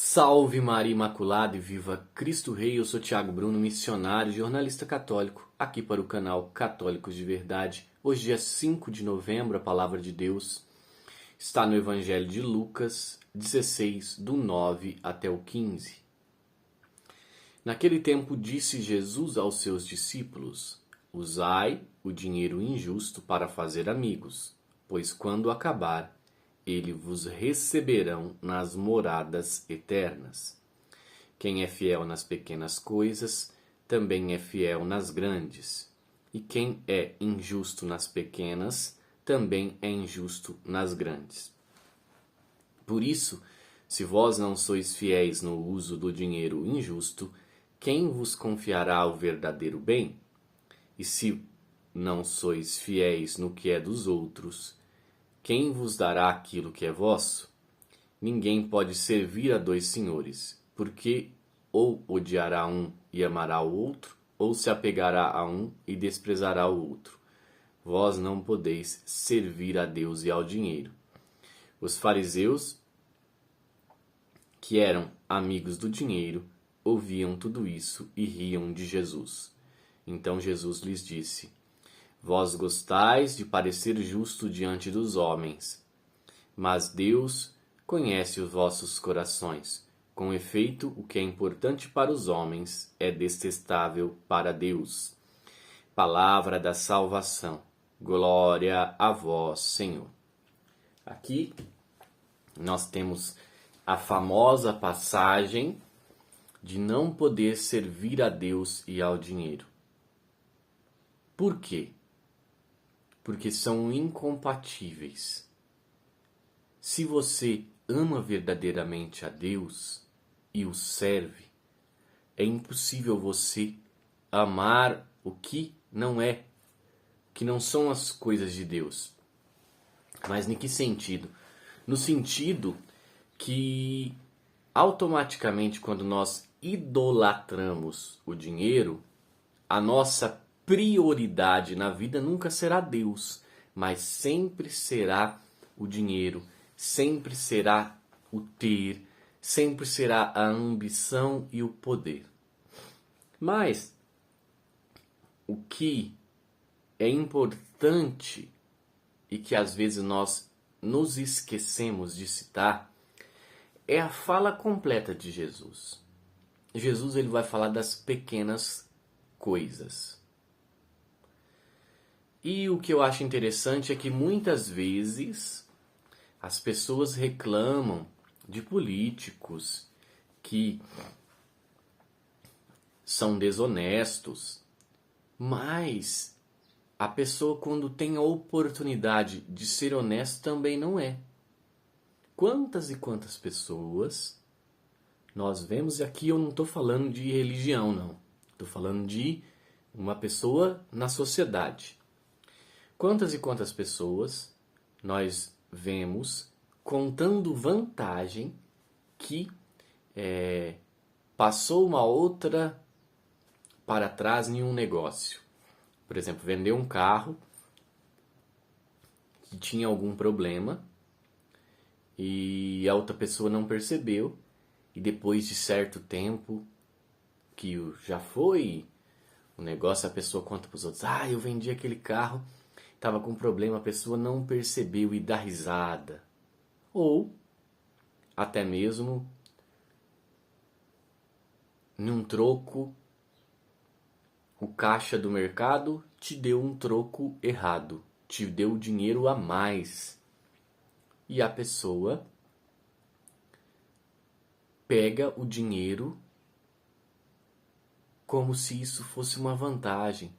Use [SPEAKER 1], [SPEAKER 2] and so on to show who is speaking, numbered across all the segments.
[SPEAKER 1] Salve Maria Imaculada e viva Cristo Rei, eu sou Thiago Bruno, missionário e jornalista católico, aqui para o canal Católicos de Verdade. Hoje, dia 5 de novembro, a Palavra de Deus está no Evangelho de Lucas 16, do 9 até o 15. Naquele tempo disse Jesus aos seus discípulos: usai o dinheiro injusto para fazer amigos, pois quando acabar, eles vos receberão nas moradas eternas. Quem é fiel nas pequenas coisas, também é fiel nas grandes. E quem é injusto nas pequenas, também é injusto nas grandes. Por isso, se vós não sois fiéis no uso do dinheiro injusto, quem vos confiará o verdadeiro bem? E se não sois fiéis no que é dos outros, quem vos dará aquilo que é vosso? Ninguém pode servir a dois senhores, porque ou odiará um e amará o outro, ou se apegará a um e desprezará o outro. Vós não podeis servir a Deus e ao dinheiro. Os fariseus, que eram amigos do dinheiro, ouviam tudo isso e riam de Jesus. Então Jesus lhes disse: vós gostais de parecer justo diante dos homens, mas Deus conhece os vossos corações. Com efeito, o que é importante para os homens é detestável para Deus. Palavra da salvação. Glória a vós, Senhor. Aqui nós temos a famosa passagem de não poder servir a Deus e ao dinheiro. Por quê? Porque são incompatíveis. Se você ama verdadeiramente a Deus e o serve, é impossível você amar o que não é, que não são as coisas de Deus. Mas em que sentido? No sentido que automaticamente quando nós idolatramos o dinheiro, a nossa prioridade na vida nunca será Deus, mas sempre será o dinheiro, sempre será o ter, sempre será a ambição e o poder. Mas o que é importante e que às vezes nós nos esquecemos de citar é a fala completa de Jesus. Jesus ele vai falar das pequenas coisas. E o que eu acho interessante é que muitas vezes as pessoas reclamam de políticos que são desonestos, mas a pessoa quando tem a oportunidade de ser honesto também não é. Quantas e quantas pessoas nós vemos, e aqui eu não estou falando de religião não, estou falando de uma pessoa na sociedade. Quantas e quantas pessoas nós vemos contando vantagem que passou uma outra para trás em um negócio. Por exemplo, vendeu um carro que tinha algum problema e a outra pessoa não percebeu, e depois de certo tempo que já foi o negócio, a pessoa conta para os outros: eu vendi aquele carro, estava com problema, a pessoa não percebeu e dá risada. Ou até mesmo num troco, o caixa do mercado te deu um troco errado, te deu dinheiro a mais. E a pessoa pega o dinheiro como se isso fosse uma vantagem,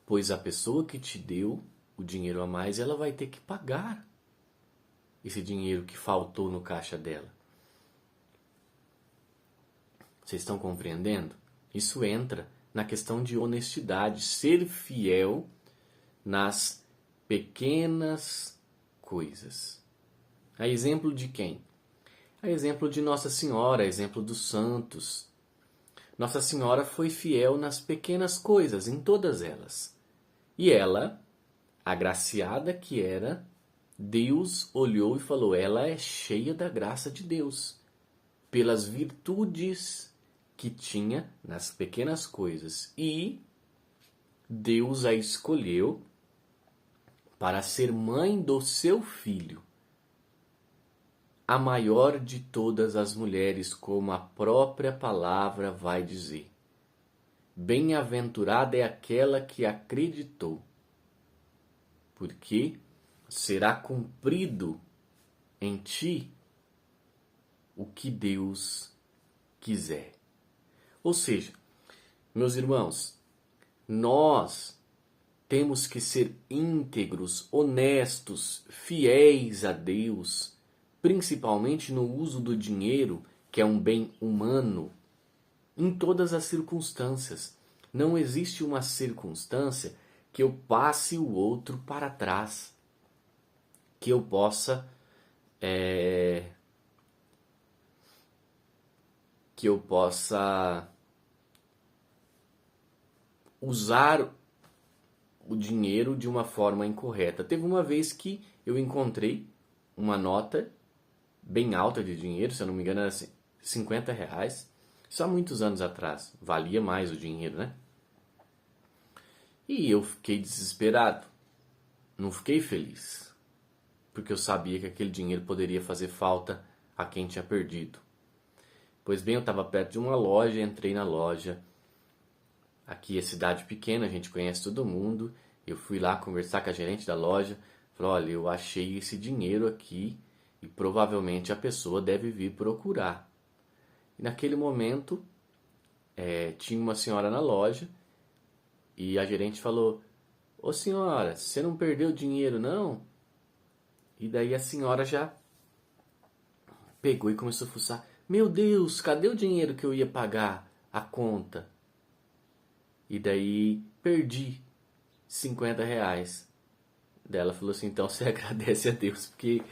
[SPEAKER 1] pois a pessoa que te deu o dinheiro a mais, ela vai ter que pagar esse dinheiro que faltou no caixa dela. Vocês estão compreendendo? Isso entra na questão de honestidade, ser fiel nas pequenas coisas. A exemplo de quem? A exemplo de Nossa Senhora, a exemplo dos santos. Nossa Senhora foi fiel nas pequenas coisas, em todas elas. E ela, agraciada que era, Deus olhou e falou: ela é cheia da graça de Deus. pelas virtudes que tinha nas pequenas coisas. E Deus a escolheu para ser mãe do seu filho, a maior de todas as mulheres, como a própria palavra vai dizer. Bem-aventurada é aquela que acreditou, porque será cumprido em ti o que Deus quiser. Ou seja, meus irmãos, nós temos que ser íntegros, honestos, fiéis a Deus, principalmente no uso do dinheiro, que é um bem humano, em todas as circunstâncias. Não existe uma circunstância que eu passe o outro para trás, que eu possa usar o dinheiro de uma forma incorreta. Teve uma vez que eu encontrei uma nota bem alta de dinheiro, se eu não me engano era R$ 50, isso há muitos anos atrás, valia mais o dinheiro, né? E eu fiquei desesperado, não fiquei feliz, porque eu sabia que aquele dinheiro poderia fazer falta a quem tinha perdido. Pois bem, eu estava perto de uma loja, entrei na loja. Aqui é cidade pequena, a gente conhece todo mundo. Eu fui lá conversar com a gerente da loja. Falei, olha, eu achei esse dinheiro aqui e provavelmente a pessoa deve vir procurar. E naquele momento, tinha uma senhora na loja e a gerente falou, ô senhora, você não perdeu dinheiro não? E daí a senhora já pegou e começou a fuçar. Meu Deus, cadê o dinheiro que eu ia pagar a conta? E daí perdi R$ 50. Daí ela falou assim, então você agradece a Deus, porque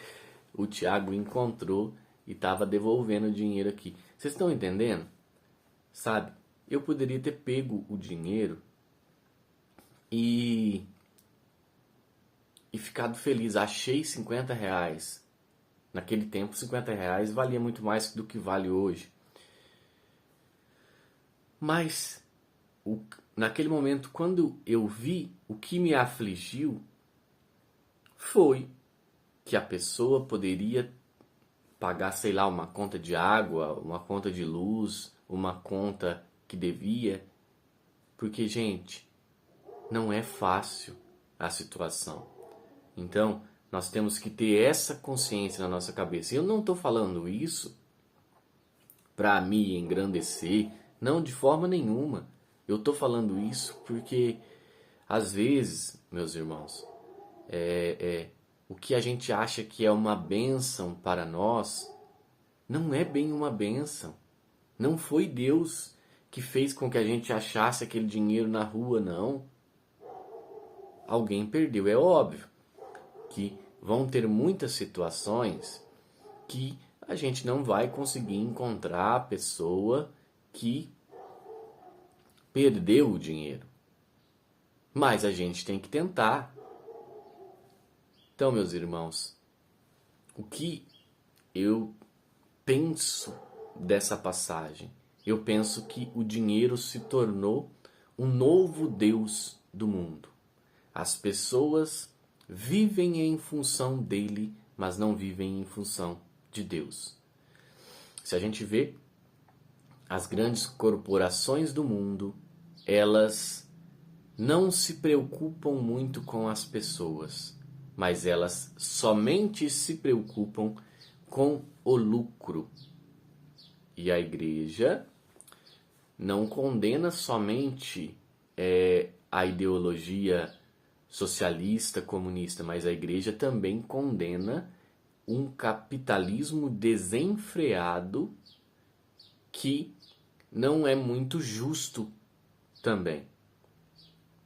[SPEAKER 1] o Thiago encontrou e estava devolvendo o dinheiro aqui. Vocês estão entendendo? Sabe? Eu poderia ter pego o dinheiro e ficado feliz. Achei R$ 50. Naquele tempo, R$ 50 valia muito mais do que vale hoje. Mas, naquele momento, quando eu vi, o que me afligiu foi que a pessoa poderia pagar, sei lá, uma conta de água, uma conta de luz, uma conta que devia. Porque, gente, não é fácil a situação. Então, nós temos que ter essa consciência na nossa cabeça. Eu não estou falando isso para me engrandecer, não, de forma nenhuma. Eu estou falando isso porque, às vezes, meus irmãos, o que a gente acha que é uma bênção para nós, não é bem uma bênção. Não foi Deus que fez com que a gente achasse aquele dinheiro na rua, não. Alguém perdeu, é óbvio que vão ter muitas situações que a gente não vai conseguir encontrar a pessoa que perdeu o dinheiro. Mas a gente tem que tentar. Então, meus irmãos, o que eu penso dessa passagem? Eu penso que o dinheiro se tornou um novo Deus do mundo. As pessoas vivem em função dele, mas não vivem em função de Deus. Se a gente vê as grandes corporações do mundo, elas não se preocupam muito com as pessoas, mas elas somente se preocupam com o lucro. E a igreja não condena somente a ideologia socialista, comunista, mas a igreja também condena um capitalismo desenfreado que não é muito justo também.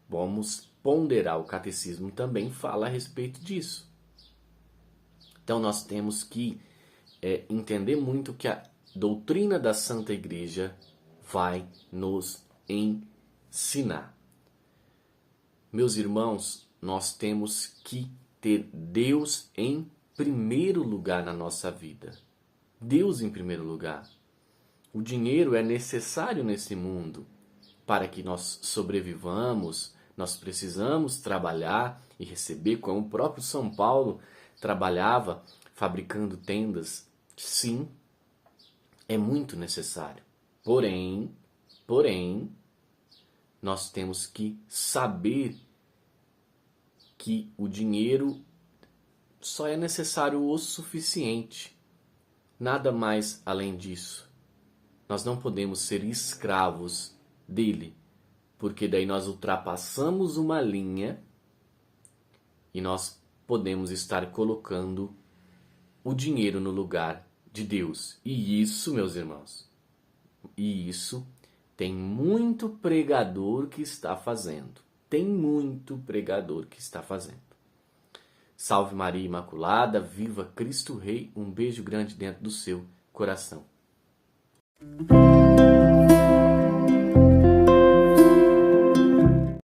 [SPEAKER 1] Vamos ponderar, o catecismo também fala a respeito disso. Então nós temos que entender muito que a doutrina da Santa Igreja vai nos ensinar. Meus irmãos, nós temos que ter Deus em primeiro lugar na nossa vida. Deus em primeiro lugar. O dinheiro é necessário nesse mundo. Para que nós sobrevivamos, nós precisamos trabalhar e receber, como o próprio São Paulo trabalhava fabricando tendas. Sim, é muito necessário. Porém, nós temos que saber que o dinheiro só é necessário o suficiente. Nada mais além disso. Nós não podemos ser escravos dele, porque daí nós ultrapassamos uma linha e nós podemos estar colocando o dinheiro no lugar de Deus. E isso, meus irmãos, tem muito pregador que está fazendo. Tem muito pregador que está fazendo. Salve Maria Imaculada, viva Cristo Rei. Um beijo grande dentro do seu coração.